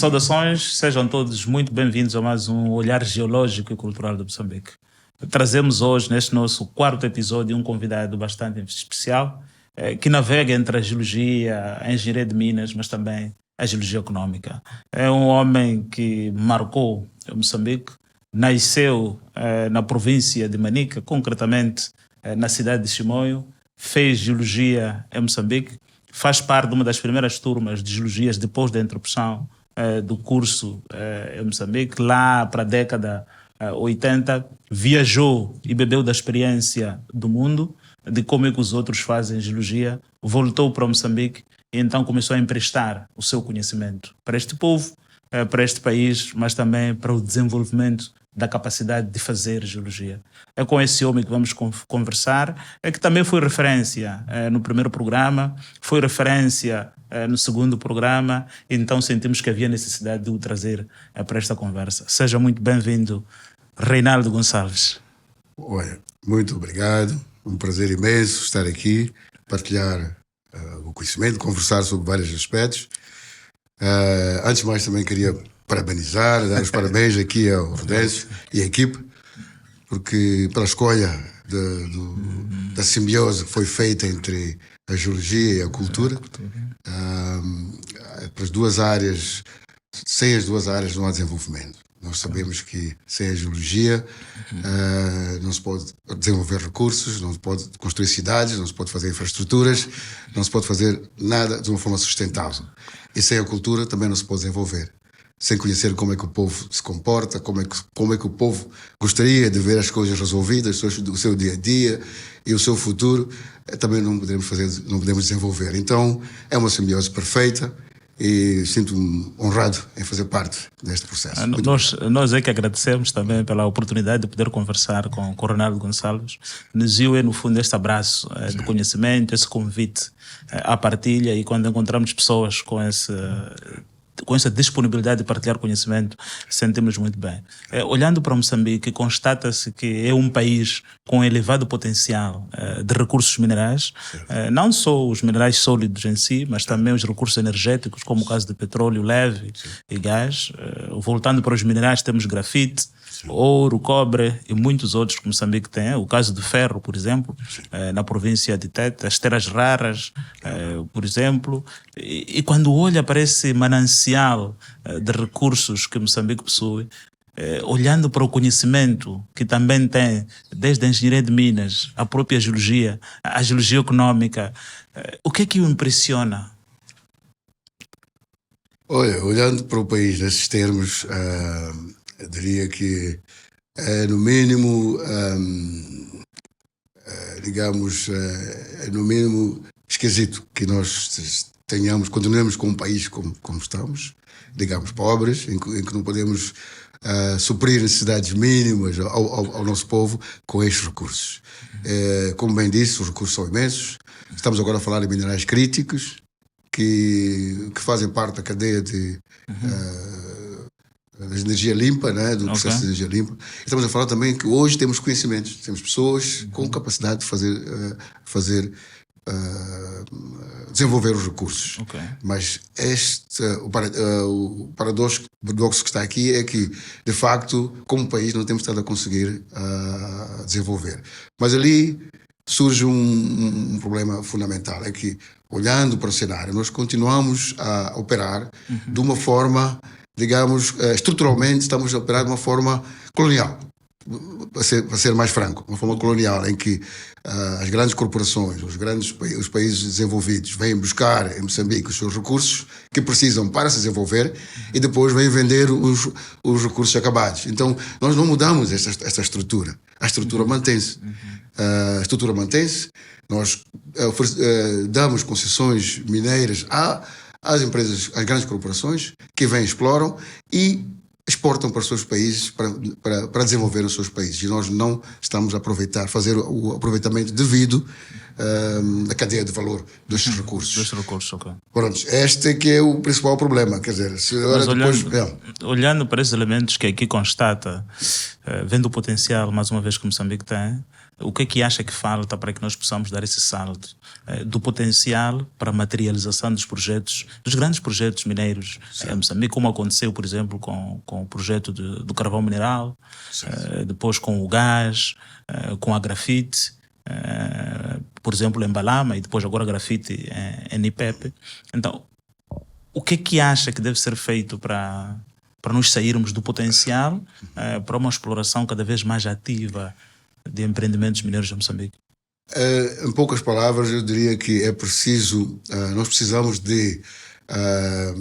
Saudações, sejam todos muito bem-vindos a mais um Olhar Geológico e Cultural de Moçambique. Trazemos hoje, neste nosso quarto episódio, um convidado bastante especial, que navega entre a geologia, a engenharia de minas, mas também a geologia econômica. É um homem que marcou Moçambique, nasceu na província de Manica, concretamente na cidade de Chimoio, fez geologia em Moçambique, faz parte de uma das primeiras turmas de geologias depois da interrupção do curso em Moçambique. Lá para a década 80, viajou e bebeu da experiência do mundo, de como é que os outros fazem geologia, voltou para Moçambique e então começou a emprestar o seu conhecimento para este povo, para este país, mas também para o desenvolvimento da capacidade de fazer geologia. É com esse homem que vamos conversar, que também foi referência no primeiro programa, foi referência no segundo programa, então sentimos que havia necessidade de o trazer para esta conversa. Seja muito bem-vindo, Reinaldo Gonçalves. Olha, muito obrigado, um prazer imenso estar aqui, partilhar o conhecimento, conversar sobre vários aspectos. Antes de mais também queria parabenizar, dar os parabéns aqui ao Rodécio e à equipe, porque pela escolha da simbiose que foi feita entre a geologia e a cultura. Para as duas áreas, sem as duas áreas não há desenvolvimento. Nós sabemos que sem a geologia não se pode desenvolver recursos, não se pode construir cidades, não se pode fazer infraestruturas, não se pode fazer nada de uma forma sustentável. E sem a cultura também não se pode desenvolver. Sem conhecer como é que o povo se comporta, como é que o povo gostaria de ver as coisas resolvidas, o seu dia-a-dia e o seu futuro, também não podemos desenvolver. Então, é uma simbiose perfeita e sinto-me honrado em fazer parte deste processo. Nós é que agradecemos também pela oportunidade de poder conversar com o Reinaldo Gonçalves. Nos deu, no fundo, este abraço de conhecimento, esse convite à partilha, e quando encontramos pessoas com essa disponibilidade de partilhar conhecimento, sentimos muito bem. Olhando para Moçambique, constata-se que é um país com elevado potencial de recursos minerais, não só os minerais sólidos em si, mas também os recursos energéticos, como o caso de petróleo leve e gás. Voltando para os minerais, temos grafite, ouro, cobre e muitos outros que Moçambique tem. O caso do ferro, por exemplo, na província de Tete, as terras raras, por exemplo. E quando olha para esse manancial de recursos que Moçambique possui, olhando para o conhecimento que também tem, desde a engenharia de minas, a própria geologia, a geologia econômica, o que é que o impressiona? Olha, olhando para o país nesses termos, eu diria que é no mínimo, no mínimo esquisito que nós continuemos com um país como estamos, digamos, pobres, em que não podemos suprir necessidades mínimas ao nosso povo com estes recursos. Como bem disse, os recursos são imensos. Estamos agora a falar de minerais críticos que fazem parte da cadeia de energia limpa, né, do processo de energia limpa. Estamos a falar também que hoje temos conhecimentos, temos pessoas com capacidade de desenvolver os recursos. Mas o paradoxo que está aqui é que, de facto, como país não temos estado a conseguir desenvolver. Mas ali surge um problema fundamental, é que, olhando para o cenário, nós continuamos a operar de uma forma, digamos, estruturalmente estamos a operar de uma forma colonial, para ser mais franco, uma forma colonial em que as grandes corporações, os países desenvolvidos vêm buscar em Moçambique os seus recursos que precisam para se desenvolver e depois vêm vender os recursos acabados. Então, nós não mudamos esta estrutura. A estrutura mantém-se. A estrutura mantém-se. Nós damos concessões mineiras às empresas, às grandes corporações que vêm, exploram e exportam para os seus países para desenvolver os seus países. E nós não estamos a fazer o aproveitamento devido da cadeia de valor destes recursos. Pronto, este é que é o principal problema. Quer dizer, olhando para esses elementos que aqui constata, vendo o potencial, mais uma vez, que Moçambique tem, o que é que acha que falta para que nós possamos dar esse salto do potencial para a materialização dos projetos, dos grandes projetos mineiros em Moçambique, como aconteceu, por exemplo, com o projeto do carvão mineral, depois com o gás, com a grafite, por exemplo, em Balama, e depois agora grafite em Ipepe. Então, o que é que acha que deve ser feito para nos sairmos do potencial para uma exploração cada vez mais ativa de empreendimentos mineiros em Moçambique? Em poucas palavras, eu diria que é preciso, nós precisamos de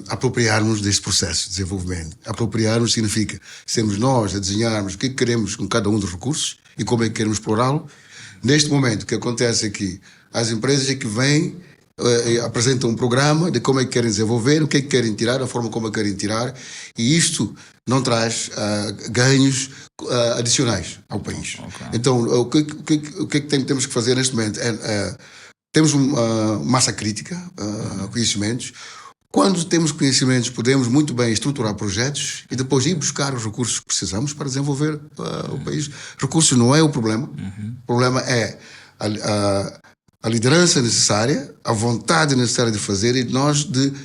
apropriarmos deste processo de desenvolvimento. Apropriarmos significa sermos nós a desenharmos o que queremos com cada um dos recursos e como é que queremos explorá-lo. Neste momento, o que acontece é que as empresas é que vêm, apresentam um programa de como é que querem desenvolver, o que é que querem tirar, a forma como é que querem tirar, e isto não traz ganhos adicionais ao país. Okay. Então, o que é que temos que fazer neste momento? Temos uma massa crítica, conhecimentos. Quando temos conhecimentos, podemos muito bem estruturar projetos e depois ir buscar os recursos que precisamos para desenvolver o país. Recursos não é o problema. O problema é a liderança necessária, a vontade necessária de fazer e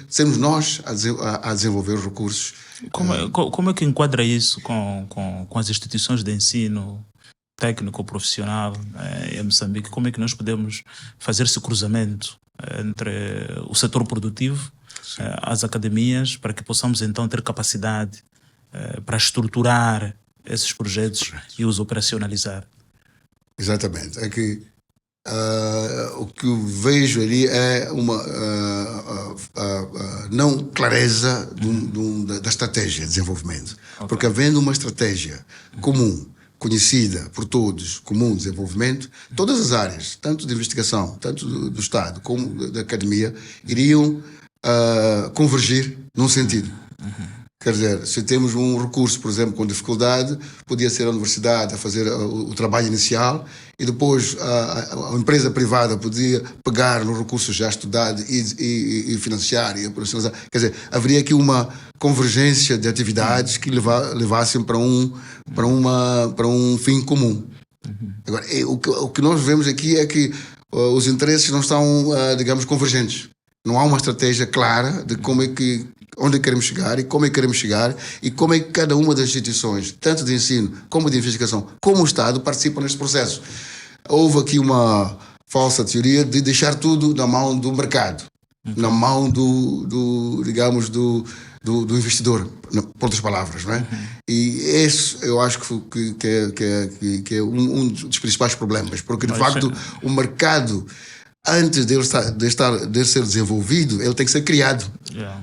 sermos nós a desenvolver os recursos. Como é que enquadra isso com as instituições de ensino técnico profissional em Moçambique? Como é que nós podemos fazer esse cruzamento entre o setor produtivo, as academias, para que possamos então ter capacidade para estruturar esses projetos e os operacionalizar? Exatamente. É que o que eu vejo ali é uma não clareza da estratégia de desenvolvimento. Okay. Porque havendo uma estratégia comum, conhecida por todos, comum de desenvolvimento, todas as áreas, tanto de investigação, tanto do Estado como da academia, iriam convergir num sentido. Quer dizer, se temos um recurso, por exemplo, com dificuldade, podia ser a universidade a fazer o trabalho inicial e depois a empresa privada podia pegar no recurso já estudado e financiar e operacionalizar. Quer dizer, haveria aqui uma convergência de atividades que levassem para um fim comum. Agora, o que nós vemos aqui é que os interesses não estão, digamos, convergentes. Não há uma estratégia clara de onde queremos chegar e como é que queremos chegar e como é que cada uma das instituições, tanto de ensino como de investigação, como o Estado, participam neste processo. Houve aqui uma falsa teoria de deixar tudo na mão do mercado, na mão do investidor, por outras palavras, não é? E esse eu acho que é um dos principais problemas, porque de facto o mercado, antes de ser desenvolvido, ele tem que ser criado.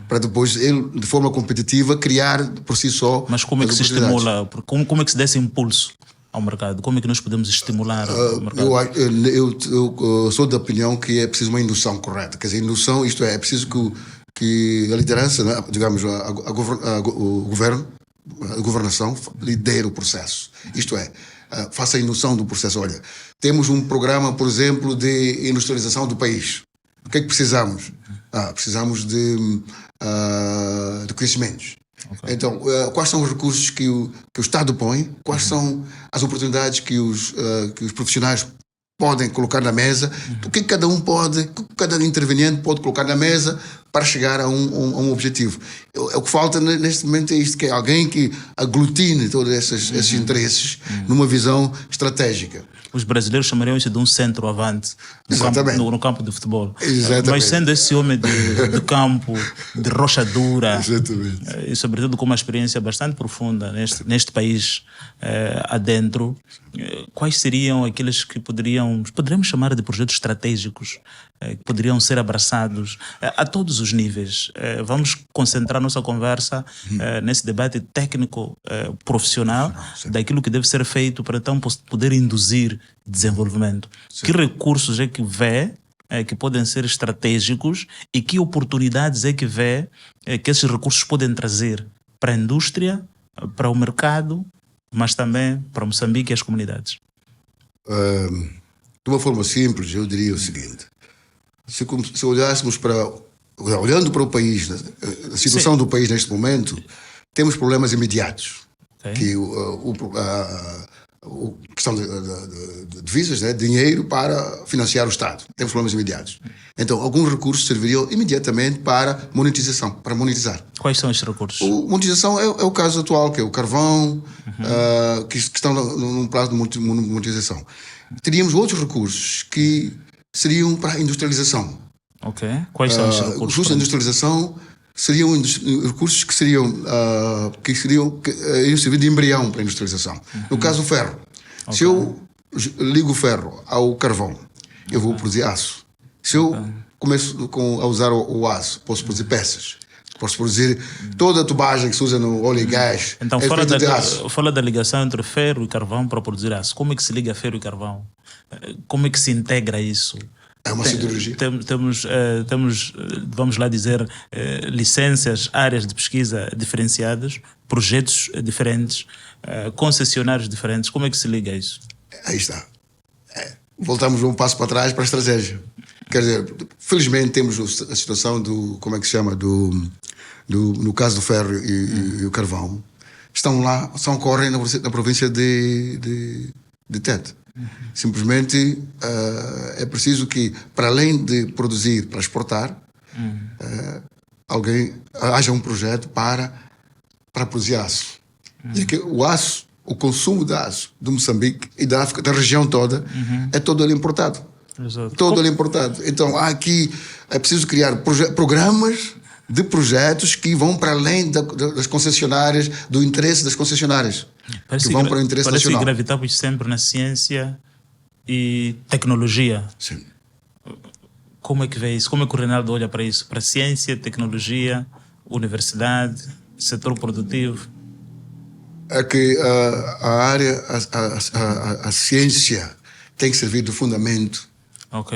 Para depois ele, de forma competitiva, criar por si só. Mas como é que se estimula? Como é que se dá esse impulso ao mercado? Como é que nós podemos estimular o mercado? Eu sou da opinião que é preciso uma indução correta. Quer dizer, indução, isto é preciso que a liderança, né, digamos, o governo, a governação, lidere o processo. Isto é, faça a indução do processo. Olha, temos um programa, por exemplo, de industrialização do país. O que é que precisamos? Precisamos de conhecimentos. Okay. Então, quais são os recursos que o Estado põe? Quais são as oportunidades que os profissionais podem colocar na mesa? O que cada interveniente pode colocar na mesa para chegar a um objetivo? O que falta neste momento é isto, que é alguém que aglutine todos esses interesses numa visão estratégica. Os brasileiros chamariam isso de um centroavante no campo de futebol. Exatamente. Mas sendo esse homem de campo, de rocha dura, exatamente, e sobretudo com uma experiência bastante profunda neste país adentro, quais seriam aqueles que poderíamos chamar de projetos estratégicos que poderiam ser abraçados a todos os níveis? Vamos concentrar nossa conversa nesse debate técnico profissional daquilo que deve ser feito para então poder induzir desenvolvimento. Sim. Que recursos é que vê que podem ser estratégicos e que oportunidades é que vê que esses recursos podem trazer para a indústria, para o mercado, mas também para Moçambique e as comunidades? De uma forma simples, eu diria o seguinte: se olhássemos olhando para o país, a situação do país neste momento, temos problemas imediatos. Okay. Que a questão de divisas, né? Dinheiro para financiar o Estado. Temos problemas imediatos. Então, alguns recursos serviriam imediatamente para monetização, para monetizar. Quais são estes recursos? A monetização é o caso atual, que é o carvão, que estão num prazo de monetização. Teríamos outros recursos que seriam para a industrialização. Ok. Quais são estes Os recursos? recursos de industrialização seriam recursos que iriam servir de embrião para a industrialização. No caso do ferro, se eu ligo o ferro ao carvão, eu vou produzir aço. Se eu começo a usar o aço, posso produzir peças. Posso produzir toda a tubagem que se usa no óleo e gás. Então, fala da ligação entre ferro e carvão para produzir aço. Como é que se liga ferro e carvão? Como é que se integra isso? É uma siderurgia. Temos, vamos lá dizer, licenças, áreas de pesquisa diferenciadas, projetos diferentes, concessionários diferentes. Como é que se liga isso? Aí está. Voltamos um passo para trás para a estratégia. Quer dizer, felizmente temos a situação do, como é que se chama, no caso do ferro e o carvão, ocorrem na província de Tete. Simplesmente é preciso que, para além de produzir para exportar, haja um projeto para produzir aço. E que o aço, o consumo de aço de Moçambique e da África, da região toda, é todo ele importado. Exato. Todo ele importado. Então é preciso criar programas de projetos que vão para além das concessionárias, do interesse das concessionárias. Parece que vão para o interesse nacional. Que gravitamos sempre na ciência e tecnologia. Sim. Como é que vê isso? Como é que o Reinaldo olha para isso? Para ciência, tecnologia, universidade, setor produtivo? É que a ciência tem que servir de fundamento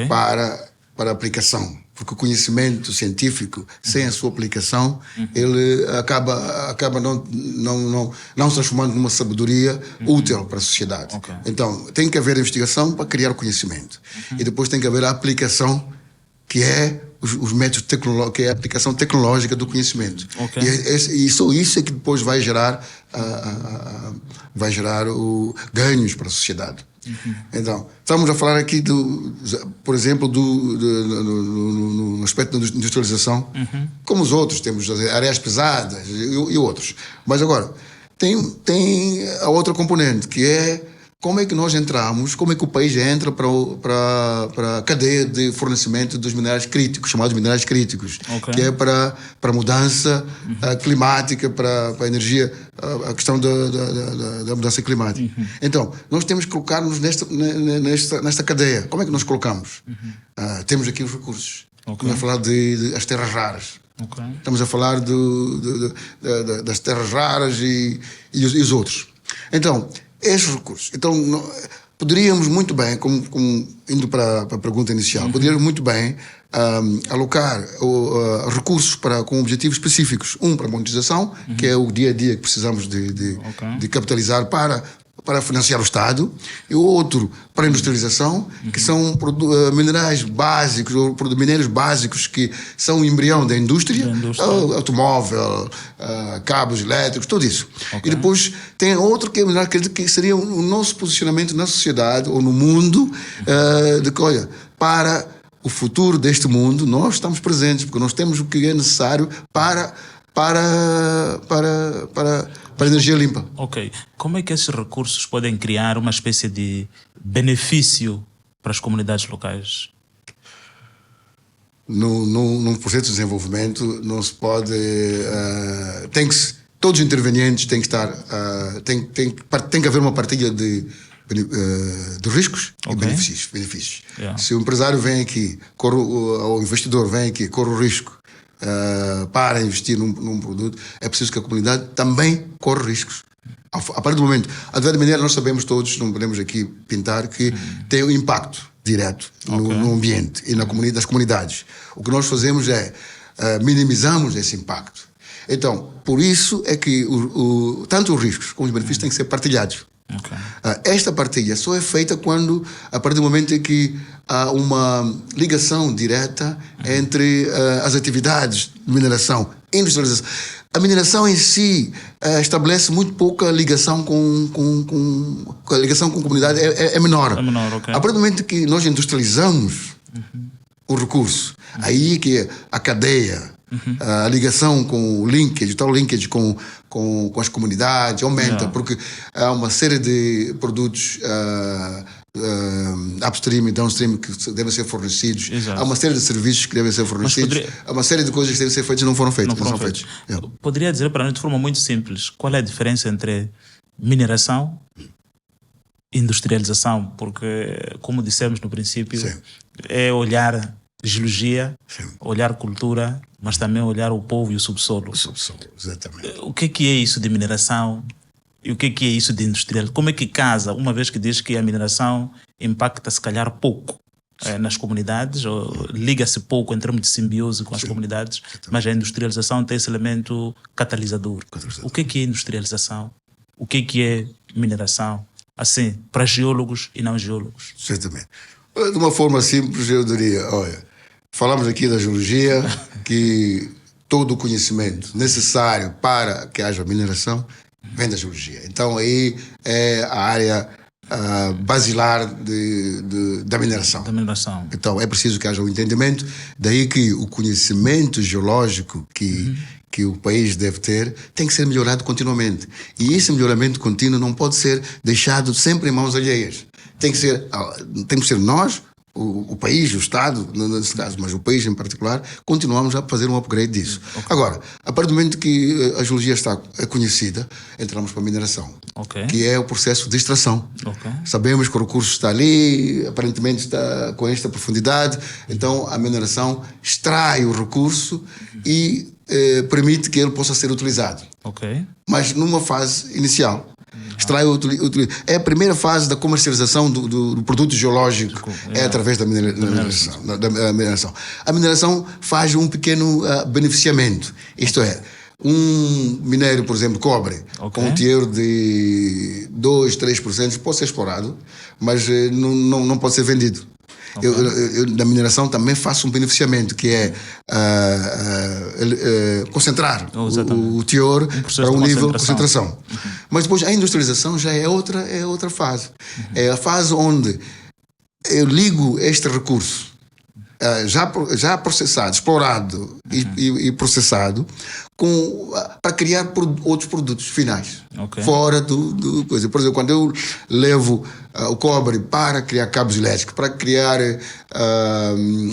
para a aplicação. Porque o conhecimento científico, sem a sua aplicação, ele acaba não se transformando numa sabedoria útil para a sociedade. Então, tem que haver investigação para criar o conhecimento. E depois tem que haver a aplicação, que é os métodos tecnológicos, que é a aplicação tecnológica do conhecimento. E só isso é que depois vai gerar ganhos para a sociedade. Então, estamos a falar aqui, por exemplo, no aspecto da industrialização, como os outros, temos as areias pesadas e outros. Mas agora, tem a outra componente, que é como é que nós entramos, como é que o país entra para a cadeia de fornecimento dos minerais críticos, chamados minerais críticos, que é para a mudança climática, para a energia, a questão da mudança climática. Então, nós temos que colocar-nos nesta cadeia. Como é que nós colocamos? Temos aqui os recursos. Estamos a falar das terras raras. Estamos a falar das terras raras e os outros. Então, estes recursos. Então, poderíamos muito bem, indo para a pergunta inicial, poderíamos muito bem alocar recursos com objetivos específicos. Um para a monetização, que é o dia a dia que precisamos de capitalizar para financiar o Estado, e o outro para a industrialização, que são minerais básicos, ou minérios básicos que são o embrião da indústria, automóvel, cabos elétricos, tudo isso. E depois tem outro que é mineral que seria o nosso posicionamento na sociedade ou no mundo, de que, olha, para o futuro deste mundo, nós estamos presentes, porque nós temos o que é necessário para a energia limpa. Como é que esses recursos podem criar uma espécie de benefício para as comunidades locais? Num processo de desenvolvimento não se pode... todos os intervenientes têm que estar... tem que haver uma partilha de riscos e benefícios. Se o empresário vem aqui, ou o investidor vem aqui, corre o risco para investir num produto, é preciso que a comunidade também corra riscos. A partir do momento, a de maneira, nós sabemos todos, não podemos aqui pintar, que tem um impacto direto no ambiente e nas comunidades. O que nós fazemos é minimizamos esse impacto. Então, por isso é que tanto os riscos como os benefícios têm que ser partilhados. Ok. Esta partilha só é feita a partir do momento em que há uma ligação direta entre as atividades de mineração e industrialização. A mineração em si estabelece muito pouca ligação a ligação com a comunidade é menor. É menor, ok. A partir do momento que nós industrializamos o recurso, aí que a cadeia, a ligação com o linkage, o tal linkage com as comunidades aumenta, porque há uma série de produtos upstream e downstream que devem ser fornecidos. Exato. Há uma série de serviços que devem ser fornecidos. Há uma série de coisas que devem ser feitas e não foram feitas. Não são feitas. Poderia dizer para nós de forma muito simples qual é a diferença entre mineração e industrialização? Porque, como dissemos no princípio, Sim. é olhar geologia, Sim. olhar cultura, mas também olhar o povo e o subsolo. Exatamente. O que é isso de mineração e o que é isso de industrial? Como é que casa, uma vez que diz que a mineração impacta se calhar pouco nas comunidades, ou liga-se pouco em termos de simbiose com as comunidades, mas a industrialização tem esse elemento catalisador. O que é industrialização? O que é mineração? Assim, para geólogos e não geólogos. Certamente. De uma forma simples, eu diria, olha, falamos aqui da geologia, que todo o conhecimento necessário para que haja mineração vem da geologia. Então aí é a área basilar da mineração. Da mineração. Então é preciso que haja um entendimento, daí que o conhecimento geológico que o país deve ter tem que ser melhorado continuamente. E esse melhoramento contínuo não pode ser deixado sempre em mãos alheias. Tem que ser nós, o país, o Estado, nesse caso, mas o país em particular, continuamos a fazer um upgrade disso. Okay. Agora, a partir do momento que a geologia está conhecida, entramos para a mineração, que é o processo de extração. Sabemos que o recurso está ali, aparentemente está com esta profundidade, então a mineração extrai o recurso e permite que ele possa ser utilizado. Mas numa fase inicial. É a primeira fase da comercialização do produto geológico, é através da mineração. A mineração faz um pequeno beneficiamento, isto é, um minério, por exemplo, cobre, com um teor de 2, 3% pode ser explorado, mas não pode ser vendido. Eu, na mineração, também faço um beneficiamento, que é concentrar o teor para um nível de concentração. Mas depois a industrialização já é outra fase. É a fase onde eu ligo este recurso já processado, explorado e processado para criar outros produtos finais fora do coisa. Por exemplo, quando eu levo o cobre para criar cabos elétricos, para criar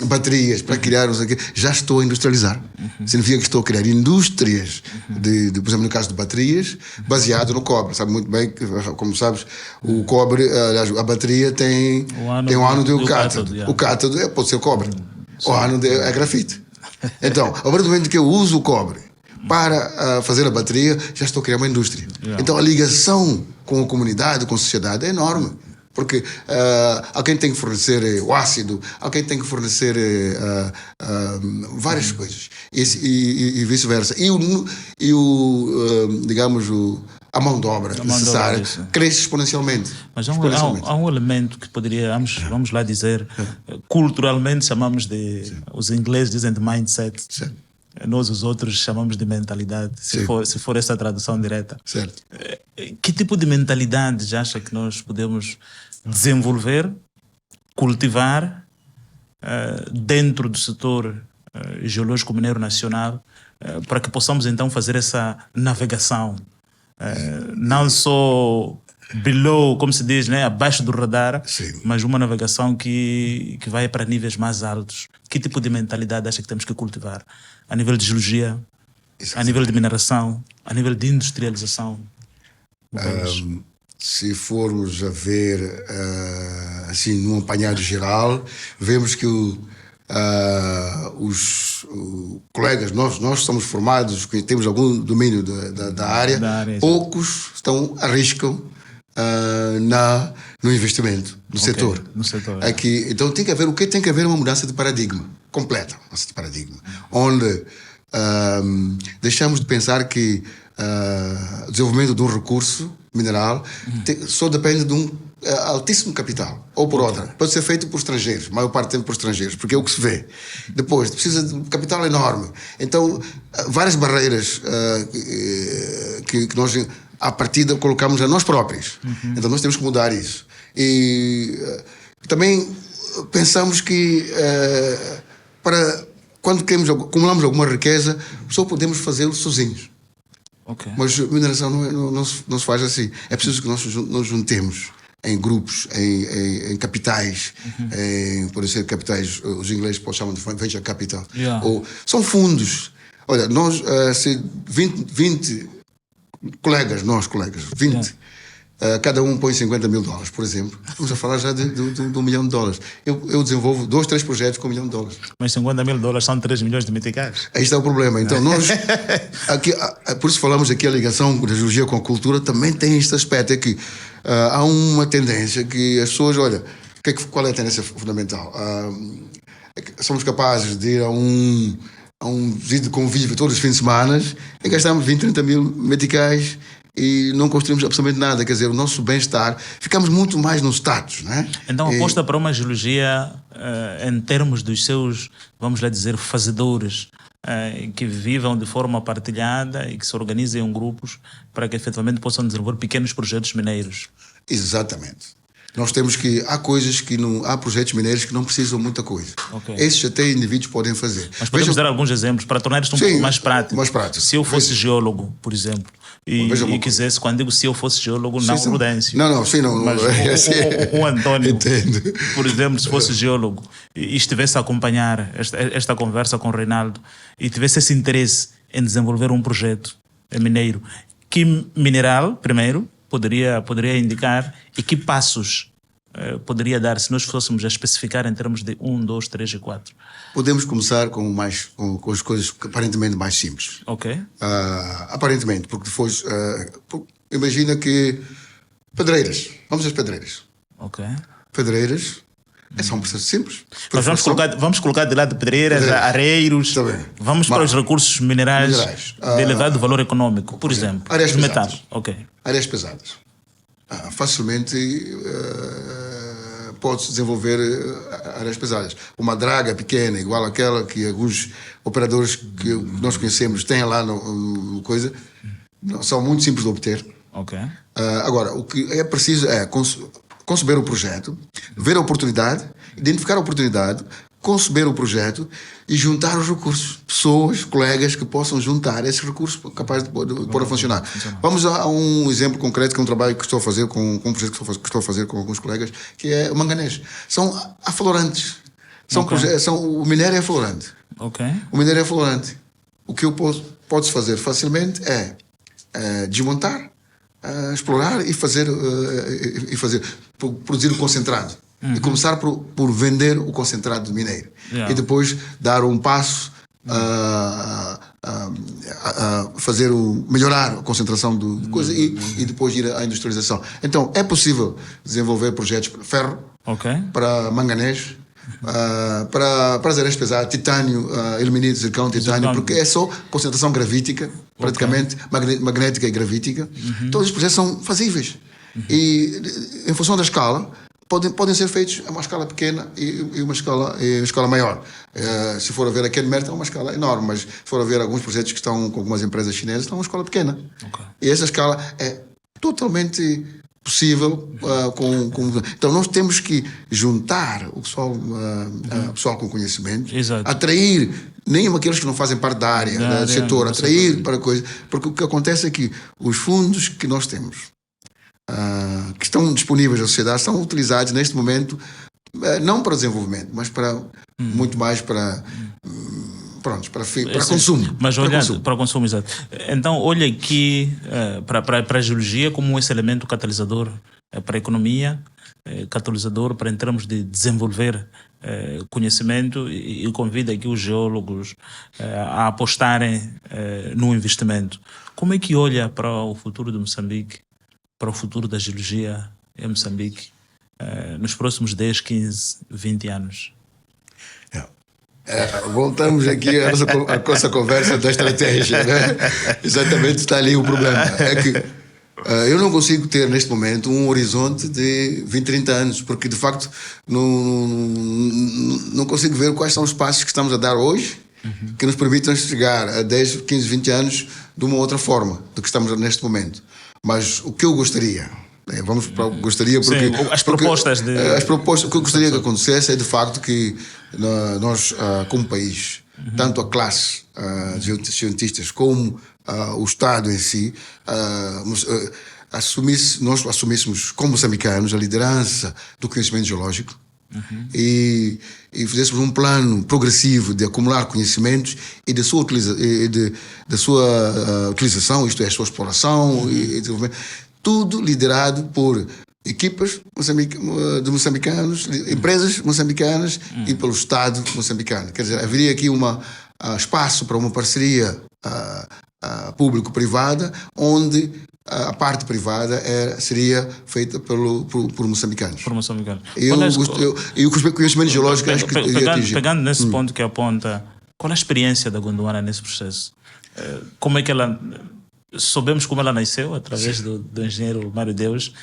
baterias, para criar já estou a industrializar. Significa que estou a criar indústrias por exemplo, no caso de baterias, baseado no cobre. Sabe muito bem que, como sabes, o cobre, a bateria tem um ánodo e o cátodo. O cátodo pode ser cobre. O ánodo é grafite. Então, a partir do momento que eu uso o cobre para fazer a bateria, já estou a criar uma indústria. Então a ligação com a comunidade, com a sociedade é enorme. Porque alguém tem que fornecer o ácido, alguém tem que fornecer várias coisas. E vice-versa. Digamos, a mão de obra necessária cresce exponencialmente. Mas há um elemento que vamos lá dizer, culturalmente chamamos de, os ingleses dizem de mindset. Certo. Nós, os outros, chamamos de mentalidade, se for essa tradução direta. Certo. Que tipo de mentalidade acha que nós podemos desenvolver, cultivar dentro do setor geológico mineiro nacional para que possamos então fazer essa navegação, não só below, como se diz, né, abaixo do radar, mas uma navegação que vai para níveis mais altos? Que tipo de mentalidade acha que temos que cultivar? A nível de geologia, a nível de mineração, a nível de industrialização? Se formos a ver, assim, num apanhado geral, vemos que os colegas, nós somos formados, temos algum domínio da área, poucos arriscam no investimento, no setor. Aqui, então tem que haver uma mudança de paradigma completa, onde deixamos de pensar que o desenvolvimento de um recurso mineral só depende de um altíssimo capital, ou por outra. Pode ser feito por estrangeiros, a maior parte do tempo por estrangeiros, porque é o que se vê. Depois, precisa de um capital enorme. Então, várias barreiras que nós, à partida, colocamos a nós próprios. Então, nós temos que mudar isso. E também pensamos que quando acumulamos alguma riqueza, só podemos fazê-lo sozinhos. Okay. Mas mineração não se faz assim. É preciso que nós nos juntemos em grupos, em capitais, podem ser capitais, os ingleses chamam de venture capital, ou são fundos. Olha, nós, se 20 colegas, 20, cada um põe $50 mil, por exemplo, estamos a falar já de $1 milhão. Eu desenvolvo 2, 3 projetos com $1 milhão. Mas $50 mil são 3 milhões de meticais. Aí está o problema. Então, nós, aqui, por isso falamos aqui a ligação da geologia com a cultura, também tem este aspecto, é que há uma tendência que as pessoas, olha, qual é a tendência fundamental? Somos capazes de ir a um visito de convívio todos os fins de semana e gastamos 20, 30 mil meticais e não construímos absolutamente nada. Quer dizer, o nosso bem-estar, ficamos muito mais no status, né? Então aposta para uma geologia em termos dos seus, vamos lá dizer, fazedores, que vivam de forma partilhada e que se organizem em grupos para que efetivamente possam desenvolver pequenos projetos mineiros. Exatamente. Nós temos que... Há coisas que não... Há projetos mineiros que não precisam de muita coisa. Okay. Esses até indivíduos podem fazer. Mas podemos dar alguns exemplos para tornar isto um pouco mais prático. Mais prático. Se eu fosse geólogo, por exemplo, e quisesse, quando digo se eu fosse geólogo, não Prudêncio. Não. Mas o António, entendo. Por exemplo, se fosse geólogo e estivesse a acompanhar esta conversa com o Reinaldo e tivesse esse interesse em desenvolver um projeto mineiro, que mineral, primeiro, poderia indicar e que passos poderia dar se nós fôssemos a especificar em termos de 1, 2, 3 e 4? Podemos começar com as coisas aparentemente mais simples. Ok. Aparentemente, porque depois... imagina que... Pedreiras. Vamos às pedreiras. Ok. Pedreiras é só um processo simples. Mas vamos colocar de lado pedreiras, areiros. Vamos para os recursos minerais de elevado valor econômico, por exemplo. Áreas os pesadas. metais. Ok. Áreas pesadas. Facilmente pode-se desenvolver áreas pesadas. Uma draga pequena, igual àquela que alguns operadores que nós conhecemos têm lá no coisa, são muito simples de obter. Ok. Agora, o que é preciso é conceber o projeto, ver a oportunidade, identificar a oportunidade, conceber o projeto e juntar os recursos. Pessoas, colegas que possam juntar esses recursos capazes de pôr a funcionar. Vamos a um exemplo concreto, que é um trabalho que estou a fazer com um projeto que estou a fazer com alguns colegas, que é o manganês. São aflorantes. O minério é aflorante. Ok. O minério é aflorante. O que podes fazer facilmente é desmontar, explorar e fazer produzir o concentrado. E começar por vender o concentrado de minério. E depois dar um passo melhorar a concentração de coisa e depois ir à industrialização. Então, é possível desenvolver projetos para ferro, para manganês, para as áreas pesadas, titânio, ilmenite, zircão, titânio, porque é só concentração gravítica, praticamente, magnética e gravítica. Todos os projetos são fazíveis. E, em função da escala, podem ser feitos a uma escala pequena e uma escala maior. Se for a ver a Kenmert, é uma escala enorme, mas se for a ver alguns projetos que estão com algumas empresas chinesas, estão uma escala pequena. E essa escala é totalmente possível. Então, nós temos que juntar o pessoal com conhecimento, atrair nem aqueles que não fazem parte da área, do setor, atrair para coisas. Porque o que acontece é que os fundos que nós temos, que estão disponíveis à sociedade, são utilizados neste momento não para desenvolvimento, mas muito mais para consumo. Mas olhando para consumo, exato. Então, olha aqui para a geologia como esse elemento catalisador para a economia, catalisador para, em termos de desenvolver conhecimento, e convida aqui os geólogos a apostarem no investimento. Como é que olha para o futuro de Moçambique, para o futuro da geologia em Moçambique, nos próximos 10, 15, 20 anos? Voltamos aqui à nossa conversa da estratégia, né? Exatamente, está ali o problema. É que Eu não consigo ter neste momento um horizonte de 20, 30 anos, porque de facto não consigo ver quais são os passos que estamos a dar hoje que nos permitam chegar a 10, 15, 20 anos de uma outra forma do que estamos neste momento. Mas o que eu gostaria, vamos para o que gostaria, porque, sim, as propostas o que eu gostaria que acontecesse é de facto que nós, como país, tanto a classe de cientistas como o Estado em si, nós assumíssemos como moçambicanos a liderança do conhecimento geológico e fizéssemos um plano progressivo de acumular conhecimentos e da sua utilização, isto é, a sua exploração e desenvolvimento, tudo liderado por equipas de moçambicanos, empresas moçambicanas e pelo Estado moçambicano. Quer dizer, haveria aqui espaço para uma parceria público-privada, onde a parte privada seria feita por moçambicanos. Por moçambicanos. E o conhecimento geológico acho que pegando nesse ponto que aponta, qual é a experiência da Gondwana nesse processo? Como é que ela... Soubemos como ela nasceu, através do engenheiro Mário Deus,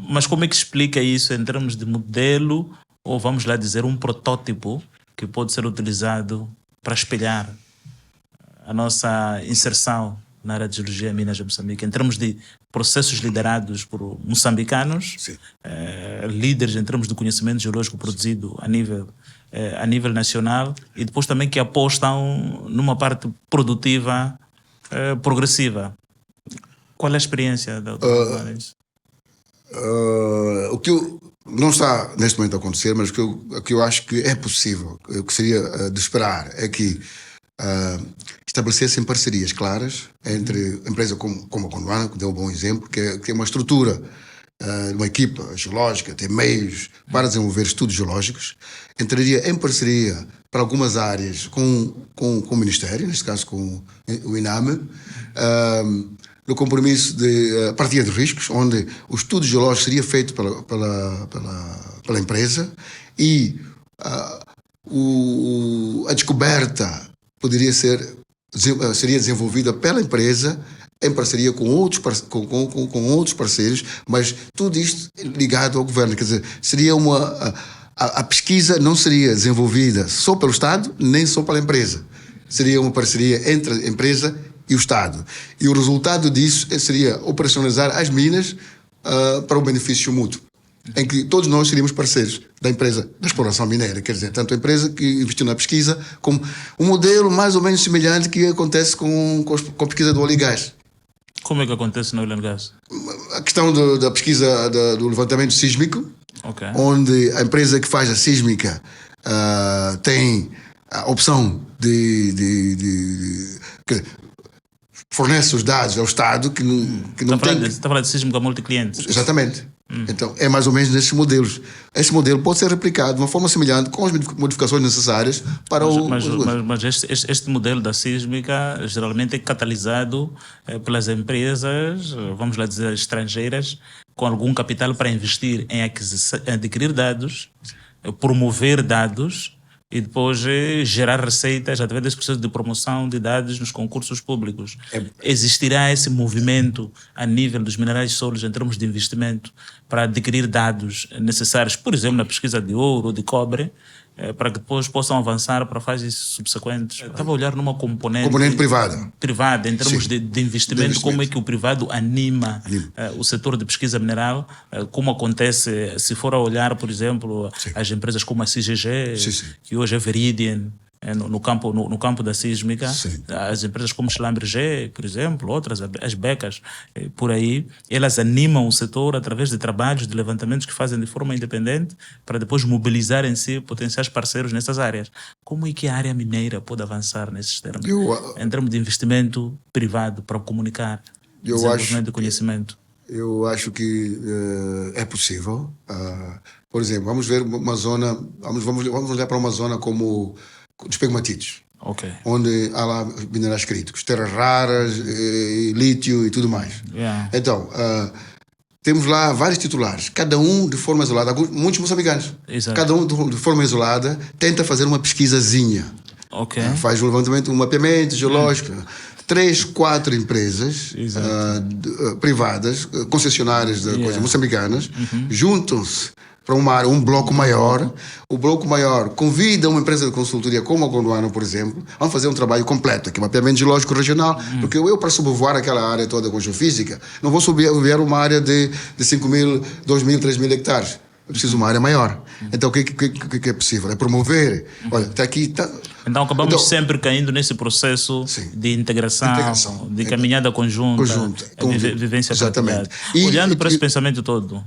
mas como é que explica isso em termos de modelo, ou vamos lá dizer, um protótipo que pode ser utilizado para espelhar a nossa inserção na área de geologia e minas de Moçambique, em termos de processos liderados por moçambicanos, líderes em termos de conhecimento geológico produzido a nível nacional, e depois também que apostam numa parte produtiva progressiva. Qual é a experiência da doutora? O que não está neste momento a acontecer, mas o que eu acho que é possível, o que seria de esperar, é que estabelecessem parcerias claras entre empresas como a Gondwana, que deu um bom exemplo, que é uma estrutura, uma equipa geológica, tem meios para desenvolver estudos geológicos, entraria em parceria para algumas áreas com o Ministério, neste caso com o INAME, no compromisso de partilha de riscos, onde o estudo geológico seria feito pela empresa e a descoberta seria desenvolvida pela empresa em parceria com outros parceiros, mas tudo isto ligado ao governo. Quer dizer, seria a pesquisa não seria desenvolvida só pelo Estado, nem só pela empresa. Seria uma parceria entre a empresa e o Estado. E o resultado disso seria operacionalizar as minas para o benefício mútuo, em que todos nós seríamos parceiros da empresa da exploração mineira, quer dizer, tanto a empresa que investiu na pesquisa, como um modelo mais ou menos semelhante que acontece com a pesquisa do óleo e gás. Como é que acontece no óleo e gás? A questão da pesquisa do levantamento sísmico, onde a empresa que faz a sísmica tem a opção de fornece os dados ao Estado que não tem... Está a falar de sísmica multicliente. Exatamente. Então, é mais ou menos nesses modelos. Esse modelo pode ser replicado de uma forma semelhante, com as modificações necessárias para Mas este modelo da sísmica geralmente é catalisado pelas empresas, vamos lá dizer, estrangeiras, com algum capital para investir em adquirir dados, promover dados e depois gerar receitas através desse processo de promoção de dados nos concursos públicos. Existirá esse movimento a nível dos minerais sólidos em termos de investimento para adquirir dados necessários, por exemplo, na pesquisa de ouro ou de cobre, para que depois possam avançar para fases subsequentes. Estava a olhar numa componente privada em termos de investimento, como é que o privado anima o setor de pesquisa mineral, como acontece se for a olhar, por exemplo, as empresas como a CGG, que hoje é Veridian, no campo da sísmica, as empresas como Schlumberger, por exemplo, outras, as becas, por aí, elas animam o setor através de trabalhos, de levantamentos que fazem de forma independente para depois mobilizar em si potenciais parceiros nessas áreas. Como é que a área mineira pode avançar nesses termos? Em termos de investimento privado para comunicar, desenvolvimento de conhecimento? Eu acho que é possível. Por exemplo, vamos ver uma zona, vamos olhar para uma zona como dos pegmatites, onde há lá minerais críticos, terras raras, lítio e tudo mais. Então, temos lá vários titulares, cada um de forma isolada, muitos moçambicanos. Cada um de forma isolada tenta fazer uma pesquisazinha. Faz um levantamento, um mapeamento geológico, 3, 4 empresas privadas, concessionárias de coisas moçambicanas, juntam-se para uma área, um bloco maior. O bloco maior convida uma empresa de consultoria como a Gondwana, por exemplo, a fazer um trabalho completo, aqui, mapeamento geológico regional, porque eu para sobrevoar aquela área toda com geofísica, não vou sobrevoar uma área de 5.000, 2.000, 3.000 hectares. Eu preciso de uma área maior. Então, o que é possível? É promover. Olha, até aqui... Então, acabamos sempre caindo nesse processo de integração, de caminhada conjunta, vivência exatamente. Olhando para esse pensamento todo,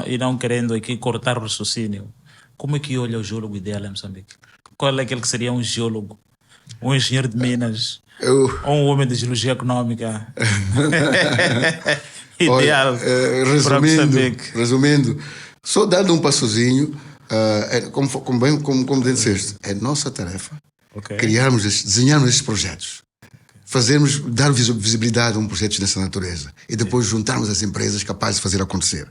e não querendo aqui cortar o raciocínio, como é que olha o geólogo ideal em Moçambique? Qual é aquele que seria um geólogo? Um engenheiro de minas? Ou um homem de geologia econômica? Ideal. Resumindo, só dando um passozinho, como disseste, é nossa tarefa desenharmos estes projetos, dar visibilidade a um projeto dessa natureza e depois juntarmos as empresas capazes de fazer acontecer.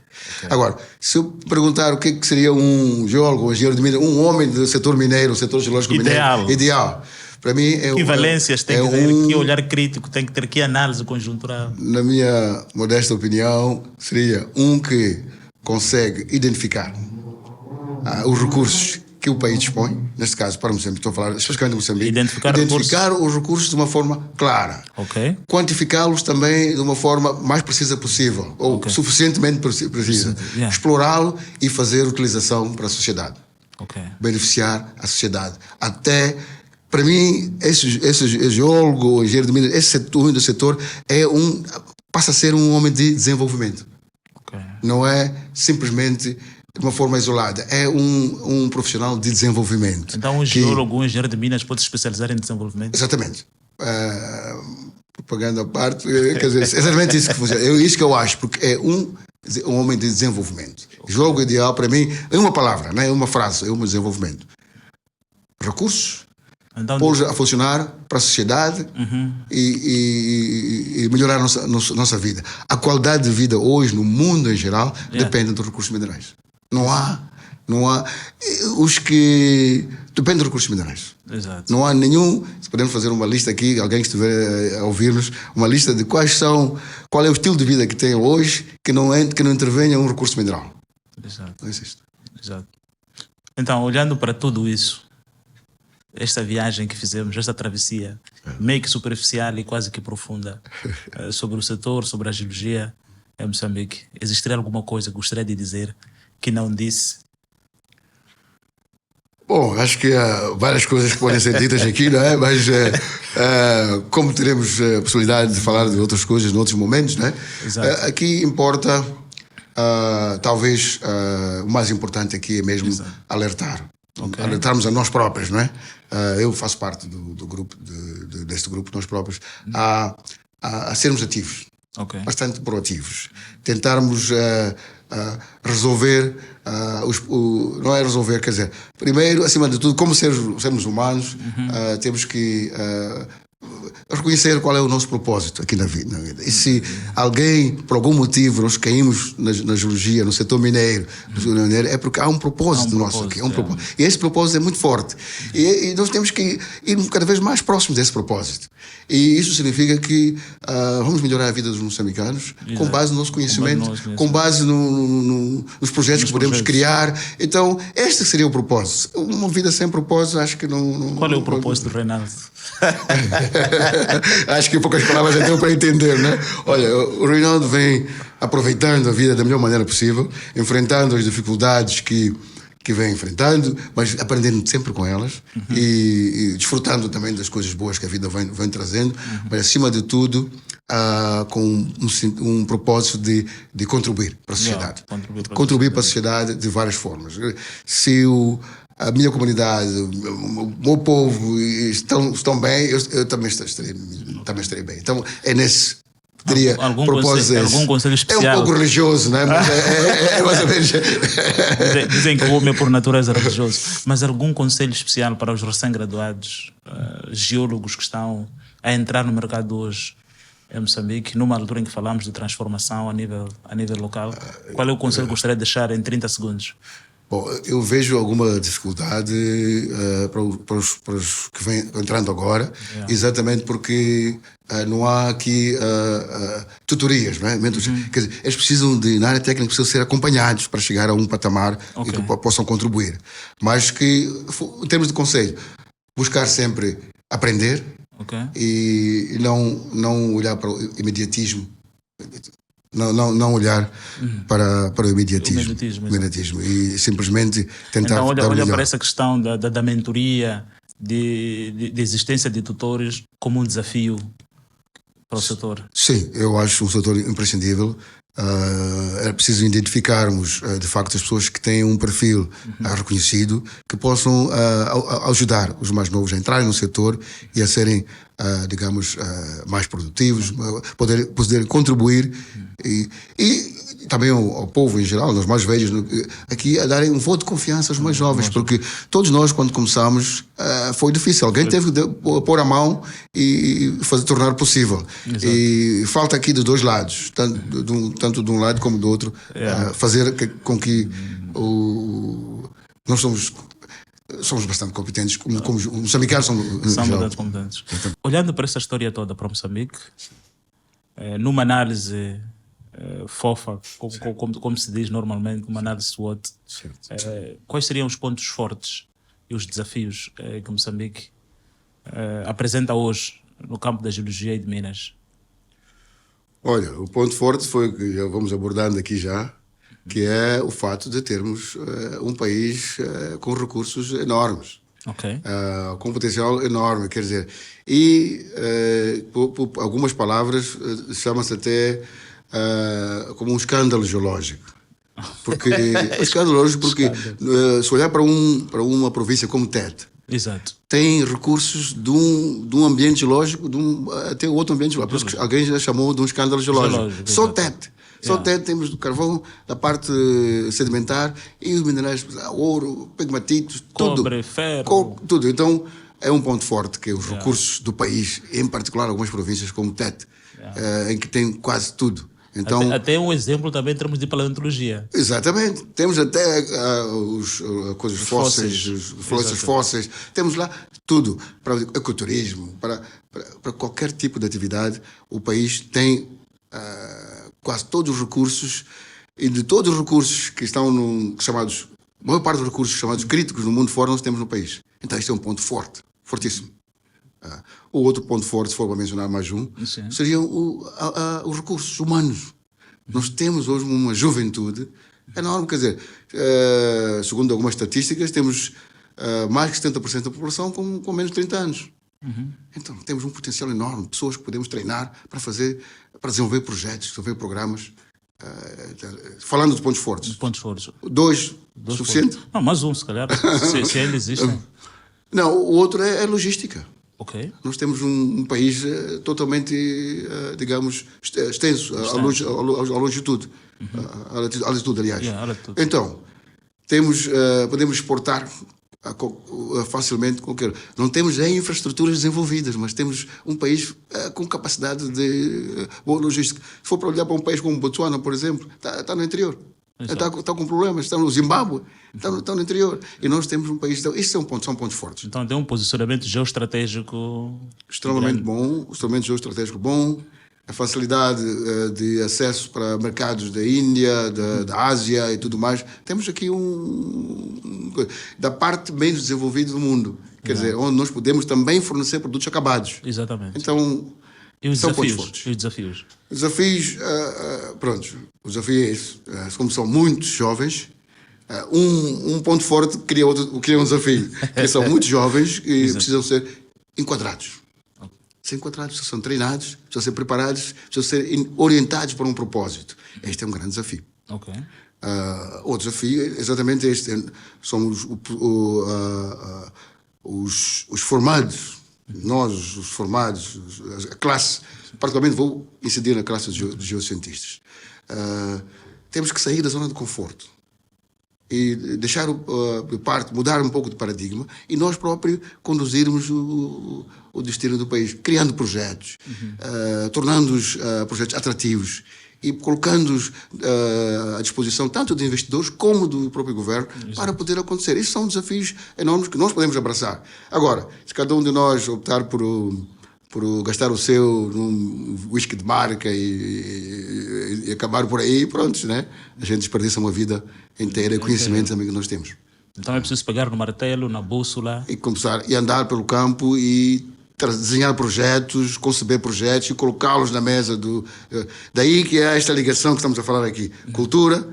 Agora, se eu perguntar o que seria um geólogo, um engenheiro de minas, um homem do setor mineiro, do setor geológico mineiro, ideal. Para mim é equivalências, tem que ter que olhar crítico, tem que ter que análise conjuntural. Na minha modesta opinião, seria um que consegue identificar os recursos que o país dispõe, neste caso para Moçambique, estou a falar especificamente de Moçambique, identificar os recursos de uma forma clara, quantificá-los também de uma forma mais precisa possível, ou suficientemente precisa, explorá-lo e fazer utilização para a sociedade, beneficiar a sociedade. Até, para mim, esse geólogo, engenheiro de minas, esse setor passa a ser um homem de desenvolvimento. Não é simplesmente de uma forma isolada, é um profissional de desenvolvimento. Então um geólogo, um engenheiro de minas pode se especializar em desenvolvimento? Exatamente. Propaganda à parte, quer dizer, exatamente isso que funciona. É isso que eu acho, porque é um homem de desenvolvimento. Geólogo ideal, para mim, é uma palavra, não é uma frase, é um desenvolvimento. Recursos, então, pô-los a funcionar para a sociedade e melhorar a nossa vida. A qualidade de vida hoje, no mundo em geral, depende dos recursos minerais. Não há os que dependem dos recursos minerais. Exato. Não há nenhum. Se podemos fazer uma lista aqui, alguém que estiver a ouvir-nos, uma lista de qual é o estilo de vida que tem hoje que não intervenha um recurso mineral. Exato. Não existe. Exato. Então, olhando para tudo isso, esta viagem que fizemos, esta travessia, meio que superficial e quase que profunda, sobre o setor, sobre a geologia em Moçambique, existiria alguma coisa que gostaria de dizer que não disse? Bom, acho que há várias coisas que podem ser ditas aqui, não é? Mas como teremos a possibilidade de falar de outras coisas em outros momentos, não é? Aqui importa, talvez, o mais importante aqui é mesmo alertar. Alertarmos a nós próprios, não é? Eu faço parte do grupo, deste grupo, nós próprios, a sermos ativos, bastante proativos. Tentarmos resolver, não é resolver, quer dizer, primeiro, acima de tudo, como sermos humanos, temos que reconhecer qual é o nosso propósito aqui na vida. E se alguém, por algum motivo, nós caímos na geologia, no setor mineiro, é porque há um propósito nosso aqui. E esse propósito é muito forte. E nós temos que ir cada vez mais próximos desse propósito. E isso significa que vamos melhorar a vida dos moçambicanos com base no nosso conhecimento, com base nos projetos que podemos criar. Então, este seria o propósito. Uma vida sem propósito, acho que não... Qual é o propósito do Reinaldo? Acho que poucas palavras já deu para entender, né? Olha, o Reinaldo vem aproveitando a vida da melhor maneira possível, enfrentando as dificuldades que vem enfrentando, mas aprendendo sempre com elas e desfrutando também das coisas boas que a vida vem trazendo, mas acima de tudo com um propósito de contribuir para a sociedade. Contribuir para a sociedade de várias formas. Se a minha comunidade, o meu povo estão bem, eu também estarei bem. Então é nesse algum conselho especial? É um pouco religioso, né? Mas é mais ou menos. Dizem que o homem é por natureza religioso. Mas algum conselho especial para os recém-graduados, geólogos que estão a entrar no mercado hoje em Moçambique, numa altura em que falamos de transformação a nível local? Qual é o conselho que gostaria de deixar em 30 segundos? Bom, eu vejo alguma dificuldade para os que vêm entrando agora, exatamente porque não há aqui tutorias, não é? Quer dizer, eles precisam na área técnica, precisam ser acompanhados para chegar a um patamar e que possam contribuir. Mas que, em termos de conselho, buscar sempre aprender e não olhar para o imediatismo. Não olhar para o imediatismo e simplesmente tentar então, dar o melhor. Para essa questão da mentoria, de existência de tutores como um desafio para o setor. Sim, eu acho um setor imprescindível. É preciso identificarmos de facto as pessoas que têm um perfil reconhecido, que possam ajudar os mais novos a entrarem no setor e a serem, digamos, mais produtivos, poder contribuir e também ao povo em geral, aos mais velhos, aqui a darem um voto de confiança aos mais jovens, porque todos nós, quando começámos, foi difícil. Alguém teve de pôr a mão e tornar possível. Exato. E falta aqui de dois lados, tanto de um lado como do outro, fazer com que nós somos bastante competentes, como os moçambicanos são bastante competentes. Olhando para essa história toda para Moçambique, numa análise fofa, como se diz normalmente, uma análise SWOT, quais seriam os pontos fortes e os desafios que Moçambique apresenta hoje no campo da geologia e de Minas? Olha, o ponto forte foi que já vamos abordando aqui já, que é o fato de termos um país com recursos enormes. Com potencial enorme, quer dizer, e por algumas palavras chama-se até como um escândalo geológico. Porque se olhar para uma província como Tete, exato, tem recursos de um ambiente geológico, até outro ambiente geológico. Por isso que alguém já chamou de um escândalo geológico. Só Tete. Só Tete temos do carvão, da parte sedimentar e os minerais, ouro, pegmatitos, cobre, ferro. Tudo. Então é um ponto forte que é os recursos do país, em particular algumas províncias como Tete, em que tem quase tudo. Então, até um exemplo também em termos de paleontologia. Exatamente. Temos até os fósseis, os florestas fósseis. Temos lá tudo. Para o ecoturismo, para qualquer tipo de atividade, o país tem quase todos os recursos, e de todos os recursos que estão chamados, a maior parte dos recursos chamados críticos no mundo fora, nós temos no país. Então este é um ponto forte, fortíssimo. O outro ponto forte, se for para mencionar mais um, seriam os recursos humanos. Nós temos hoje uma juventude enorme, quer dizer, segundo algumas estatísticas, temos mais de 70% da população com menos de 30 anos. Então temos um potencial enorme, pessoas que podemos treinar para desenvolver projetos, desenvolver programas. Falando de pontos fortes. Dois suficiente? Não, mais um, se calhar, se ainda existem. Não, o outro é logística. Nós temos um país totalmente, digamos, extenso, à longitude, à latitude, aliás. Então, podemos exportar facilmente qualquer. Não temos infraestruturas desenvolvidas, mas temos um país com capacidade de boa logística. Se for para olhar para um país como Botsuana, por exemplo, está no interior. Está com problemas, está no Zimbábue, está no interior. E nós temos um país. Então, são pontos fortes. Então tem um posicionamento geoestratégico extremamente bom, a facilidade de acesso para mercados da Índia, da Ásia e tudo mais. Temos aqui da parte menos desenvolvida do mundo, quer dizer, onde nós podemos também fornecer produtos acabados. Exatamente. Então, e os desafios? Os desafios, pronto, o desafio é esse. Como são muitos jovens, um ponto forte cria um desafio, que são muitos jovens e precisam ser enquadrados. Ser enquadrados, precisam ser treinados, precisam ser preparados, precisam ser orientados para um propósito. Este é um grande desafio. O desafio é exatamente este. Somos os formados, nós, os formados, a classe, particularmente vou incidir na classe de geocientistas. Temos que sair da zona de conforto e deixar mudar um pouco de paradigma e nós próprios conduzirmos o destino do país, criando projetos, tornando-os projetos atrativos e colocando-os à disposição tanto de investidores como do próprio governo para poder acontecer. Esses são desafios enormes que nós podemos abraçar. Agora, se cada um de nós optar por por gastar o seu num whisky de marca e acabar por aí, pronto, né? A gente desperdiça uma vida inteira e conhecimentos também que nós temos. Então é preciso pegar no martelo, na bússola. E começar e andar pelo campo e desenhar projetos, conceber projetos e colocá-los na mesa do... Daí que é esta ligação que estamos a falar aqui. Cultura,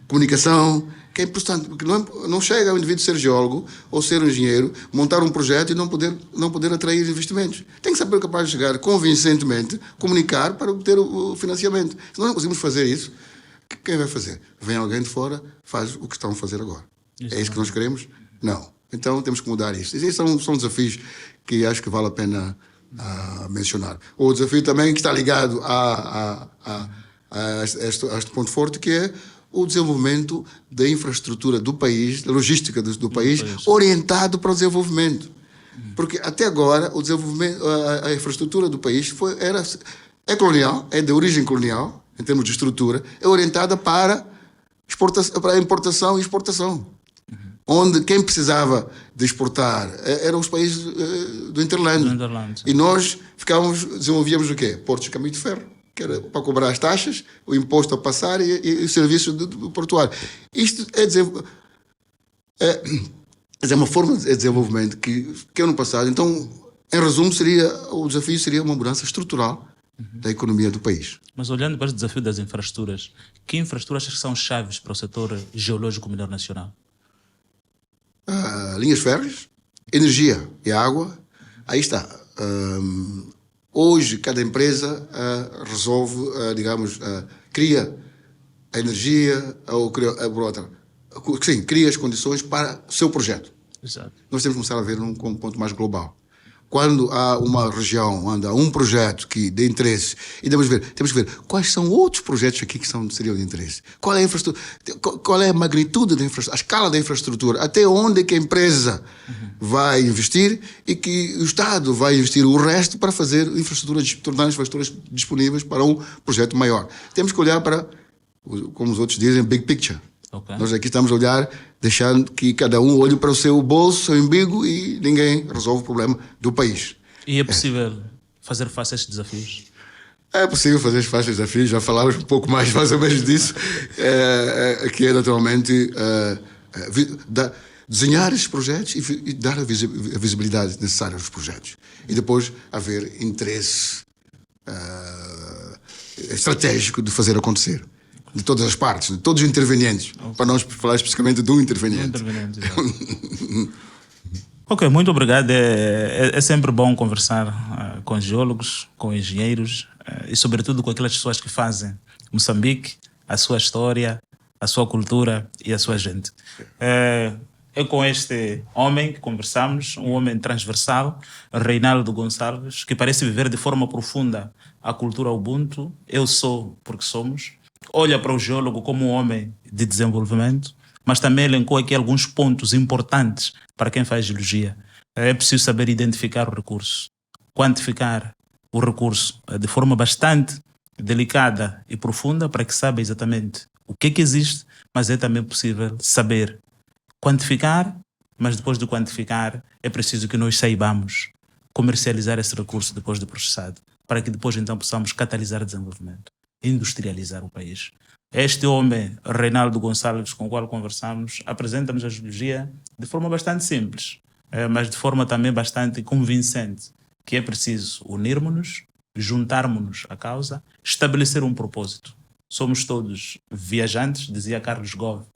comunicação, que é importante, porque não chega ao indivíduo ser geólogo ou ser engenheiro, montar um projeto e não poder atrair investimentos. Tem que saber capaz de chegar convincentemente, comunicar para obter o financiamento. Se nós não conseguimos fazer isso, quem vai fazer? Vem alguém de fora, faz o que estão a fazer agora. É isso que nós queremos? Não. Então temos que mudar isso. Esses são desafios que acho que vale a pena mencionar. O desafio também que está ligado a este ponto forte, que é o desenvolvimento da infraestrutura do país, da logística do país, orientado para o desenvolvimento. Porque até agora o desenvolvimento, a infraestrutura do país é colonial, é de origem colonial, em termos de estrutura, é orientada para importação e exportação. Onde quem precisava de exportar eram os países do Interland. E nós desenvolvíamos o quê? Portos de caminho de ferro, que era para cobrar as taxas, o imposto a passar e o serviço do portuário. Isto é uma forma de desenvolvimento que é no passado. Então, em resumo, o desafio seria uma mudança estrutural da economia do país. Mas olhando para o desafio das infraestruturas, que infraestruturas são chaves para o setor geológico minero nacional? Linhas férreas, energia e água. Aí está. Hoje, cada empresa resolve, cria a energia ou cria as condições para o seu projeto. Exato. Nós temos que começar a ver num ponto mais global. Quando há uma região, onde há um projeto que dê interesse, e temos que ver quais são outros projetos aqui que seriam de interesse. Qual é a infraestrutura, qual é a magnitude da infraestrutura, a escala da infraestrutura, até onde é que a empresa vai investir e que o Estado vai investir o resto para fazer tornar as infraestruturas disponíveis para um projeto maior. Temos que olhar para, como os outros dizem, big picture. Okay. Nós aqui estamos a olhar, deixando que cada um olhe para o seu bolso, seu umbigo, e ninguém resolve o problema do país. E é possível fazer face a estes desafios? É possível fazer face a estes desafios, já falámos um pouco mais ou menos disso, que é naturalmente desenhar esses projetos e dar a visibilidade necessária aos projetos. E depois haver interesse estratégico de fazer acontecer. De todas as partes, de todos os intervenientes, para não falar especificamente do interveniente. Ok, muito obrigado. É sempre bom conversar com geólogos, com engenheiros e, sobretudo, com aquelas pessoas que fazem Moçambique, a sua história, a sua cultura e a sua gente. É com este homem que conversamos, um homem transversal, Reinaldo Gonçalves, que parece viver de forma profunda a cultura Ubuntu. Eu sou porque somos. Olha para o geólogo como um homem de desenvolvimento, mas também elencou aqui alguns pontos importantes para quem faz geologia. É preciso saber identificar o recurso, quantificar o recurso de forma bastante delicada e profunda para que saiba exatamente o que é que existe, mas é também possível saber quantificar, mas depois de quantificar é preciso que nós saibamos comercializar esse recurso depois de processado, para que depois então possamos catalisar o desenvolvimento, industrializar o país. Este homem, Reinaldo Gonçalves, com o qual conversamos, apresenta-nos a geologia de forma bastante simples, mas de forma também bastante convincente, que é preciso unirmos-nos, juntarmos-nos à causa, estabelecer um propósito. Somos todos viajantes, dizia Carlos Gove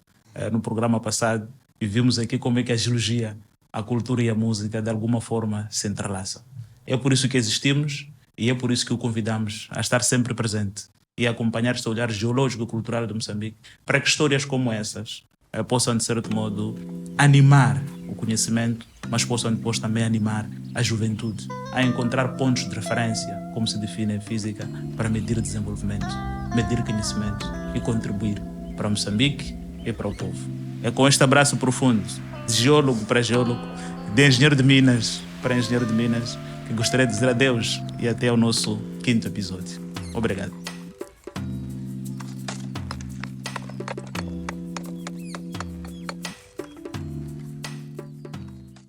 no programa passado, e vimos aqui como é que a geologia, a cultura e a música de alguma forma se entrelaçam. É por isso que existimos e é por isso que o convidamos a estar sempre presente e acompanhar este olhar geológico e cultural de Moçambique, para que histórias como essas possam, de certo modo, animar o conhecimento, mas possam depois também animar a juventude a encontrar pontos de referência, como se define em física, para medir desenvolvimento, medir conhecimento e contribuir para Moçambique e para o povo. É com este abraço profundo, de geólogo para geólogo, de engenheiro de Minas para engenheiro de Minas, que gostaria de dizer adeus e até ao nosso 5º episódio. Obrigado.